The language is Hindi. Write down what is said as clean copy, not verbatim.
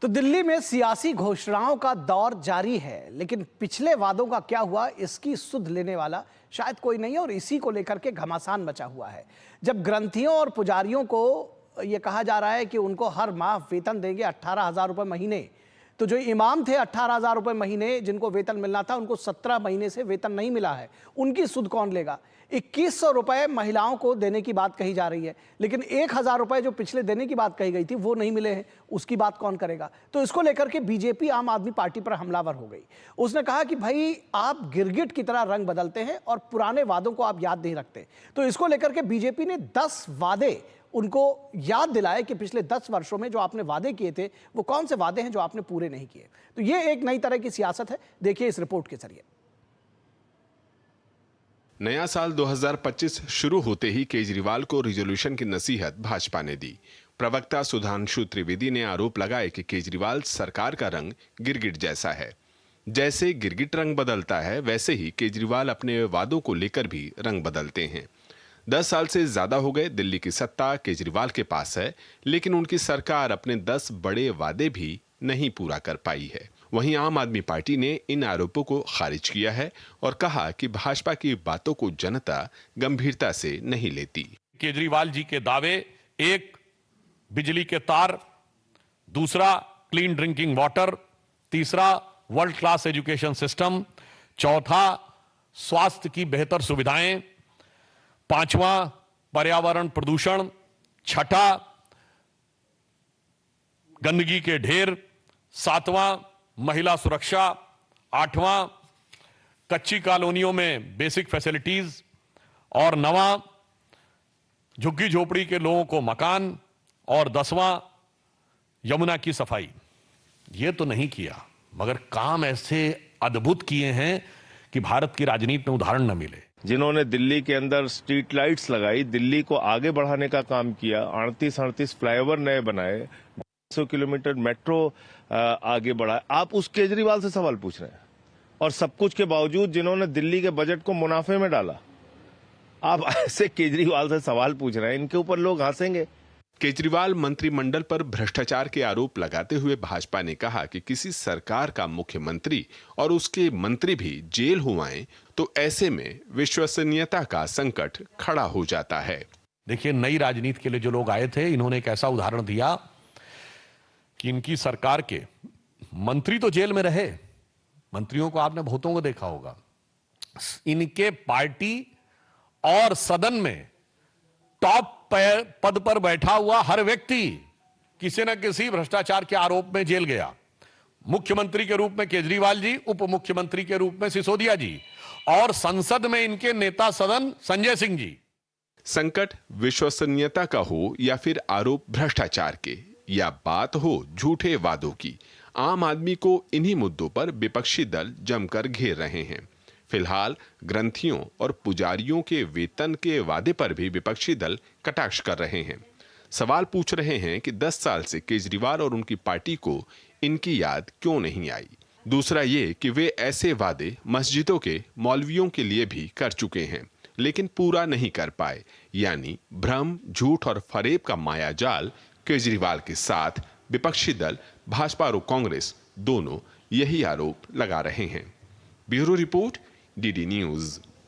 तो दिल्ली में सियासी घोषणाओं का दौर जारी है, लेकिन पिछले वादों का क्या हुआ इसकी सुध लेने वाला शायद कोई नहीं है और इसी को लेकर के घमासान मचा हुआ है। जब ग्रंथियों और पुजारियों को यह कहा जा रहा है कि उनको हर माह वेतन देंगे 18,000 रुपए महीने, तो जो इमाम थे 18,000 रुपए महीने जिनको वेतन मिलना था, उनको 17 महीने से वेतन नहीं मिला है। उनकी सुध कौन लेगा? 2100 रुपए महिलाओं को देने की बात कही जा रही है, लेकिन 1,000 रुपए जो पिछले देने की बात कही गई थी वो नहीं मिले हैं, उसकी बात कौन करेगा? तो इसको लेकर के बीजेपी आम आदमी पार्टी पर हमलावर हो गई। उसने कहा कि भाई आप गिरगिट की तरह रंग बदलते हैं और पुराने वादों को आप याद नहीं रखते। तो इसको लेकर के बीजेपी ने 10 वादे उनको याद दिलाए कि पिछले 10 वर्षों में जो आपने वादे किए थे वो कौन से वादे हैं जो आपने पूरे नहीं किए। तो ये एक नई तरह की सियासत है, देखिए इस रिपोर्ट के जरिए। नया साल 2025 शुरू होते ही केजरीवाल को रिजोल्यूशन की नसीहत भाजपा ने दी। प्रवक्ता सुधांशु त्रिवेदी ने आरोप लगाए कि केजरीवाल सरकार का रंग गिरगिट जैसा है। जैसे गिरगिट रंग बदलता है, वैसे ही केजरीवाल अपने वादों को लेकर भी रंग बदलते हैं। 10 साल से ज्यादा हो गए दिल्ली की सत्ता केजरीवाल के पास है, लेकिन उनकी सरकार अपने 10 बड़े वादे भी नहीं पूरा कर पाई है। वहीं आम आदमी पार्टी ने इन आरोपों को खारिज किया है और कहा कि भाजपा की बातों को जनता गंभीरता से नहीं लेती। केजरीवाल जी के दावे, एक बिजली के तार, दूसरा क्लीन ड्रिंकिंग वाटर, तीसरा वर्ल्ड क्लास एजुकेशन सिस्टम, चौथा स्वास्थ्य की बेहतर सुविधाएं, पांचवा पर्यावरण प्रदूषण, छठा गंदगी के ढेर, सातवां महिला सुरक्षा, आठवां कच्ची कॉलोनियों में बेसिक फैसिलिटीज और नवां झुग्गी झोपड़ी के लोगों को मकान और 10वां यमुना की सफाई। ये तो नहीं किया, मगर काम ऐसे अद्भुत किए हैं कि भारत की राजनीति में उदाहरण न मिले। जिन्होंने दिल्ली के अंदर स्ट्रीट लाइट्स लगाई, दिल्ली को आगे बढ़ाने का काम किया, 38 फ्लाईओवर नए बनाए, 100 किलोमीटर मेट्रो आगे बढ़ा। आप उस केजरीवाल से सवाल पूछ रहे हैं और सब कुछ के बावजूद जिन्होंने दिल्ली के बजट को मुनाफे में डाला, आप ऐसे केजरीवाल से सवाल पूछ रहे हैं, इनके ऊपर लोग हंसेंगे। केजरीवाल मंत्रिमंडल पर भ्रष्टाचार के आरोप लगाते हुए भाजपा ने कहा कि किसी सरकार का मुख्यमंत्री और उसके मंत्री भी जेल हुआएं तो ऐसे में विश्वसनीयता का संकट खड़ा हो जाता है। देखिए, नई राजनीति के लिए जो लोग आए थे, इन्होंने एक ऐसा उदाहरण दिया कि इनकी सरकार के मंत्री तो जेल में रहे, मंत्रियों को आपने बहुतों को देखा होगा, इनके पार्टी और सदन में टॉप पद पर बैठा हुआ हर व्यक्ति किसी न किसी भ्रष्टाचार के आरोप में जेल गया। मुख्यमंत्री के रूप में केजरीवाल जी, उप मुख्यमंत्री के रूप में सिसोदिया जी और संसद में इनके नेता सदन संजय सिंह जी। संकट विश्वसनीयता का हो या फिर आरोप भ्रष्टाचार के, या बात हो झूठे वादों की, आम आदमी को इन्हीं मुद्दों पर विपक्षी दल जमकर घेर रहे हैं। फिलहाल ग्रंथियों और पुजारियों के वेतन के वादे पर भी विपक्षी दल कटाक्ष कर रहे हैं। सवाल पूछ रहे हैं कि 10 साल से केजरीवाल और उनकी पार्टी को इनकी याद क्यों नहीं आई। दूसरा ये कि वे ऐसे वादे मस्जिदों के मौलवियों के लिए भी कर चुके हैं, लेकिन पूरा नहीं कर पाए। यानी भ्रम, झूठ और फरेब का मायाजाल केजरीवाल के साथ विपक्षी दल भाजपा और कांग्रेस दोनों यही आरोप लगा रहे हैं। Bureau report, DD news.